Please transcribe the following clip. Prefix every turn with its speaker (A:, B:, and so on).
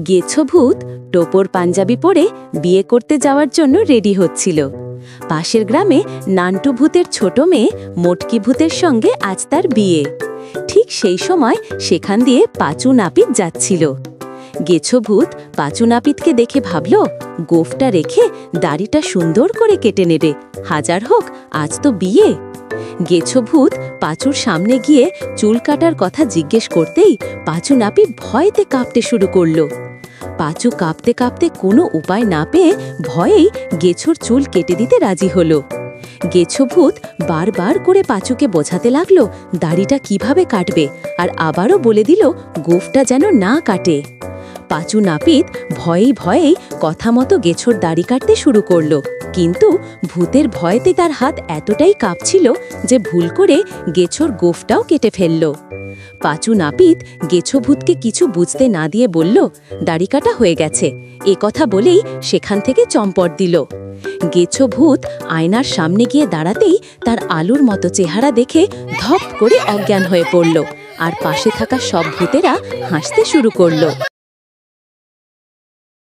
A: গেছো ভূত টোপর পাঞ্জাবি পরে বিয়ে করতে যাওয়ার জন্য রেডি হচ্ছিল। পাশের গ্রামে নান্টু ভূতের ছোট মেয়ে মোটকি ভূতের সঙ্গে আজ তার বিয়ে। ঠিক সেই সময় সেখান দিয়ে পাঁচু নাপিত যাচ্ছিল। গেছো ভূত পাঁচু নাপিতকে দেখে ভাবল, গোফটা রেখে দাড়িটা সুন্দর করে কেটে নেড়ে, হাজার হোক আজ তো বিয়ে। গেছো ভূত পাঁচুর সামনে গিয়ে চুল কাটার কথা জিজ্ঞেস করতেই পাঁচু নাপিত ভয়তে কাঁপতে শুরু করলো। পাঁচু কাঁপতে কাঁপতে কোনো উপায় না পেয়ে ভয়েই গেছোর চুল কেটে দিতে রাজি হলো। গেছো ভূত বারবার করে পাঁচুকে বোঝাতে লাগলো দাড়িটা কিভাবে কাটবে, আর আবারও বলে দিল গোফটা যেন না কাটে। পাঁচু নাপিত ভয়েই ভয়েই কথা মতো গেছোর দাড়ি কাটতে শুরু করলো, কিন্তু ভূতের ভয়েতে তার হাত এতটাই কাঁপছিল যে ভুল করে গেছোর গোফটাও কেটে ফেলল। পাঁচু নাপিত গেছো ভূতকে কিছু বুঝতে না দিয়ে বলল, দাড়ি কাটা হয়ে গেছে। এ কথা বলেই সেখান থেকে চম্পট দিল। গেছো ভূত আয়নার সামনে গিয়ে দাঁড়াতেই তার আলুর মতো চেহারা দেখে ধপ করে অজ্ঞান হয়ে পড়ল, আর পাশে থাকা সব ভূতেরা হাসতে শুরু করলো।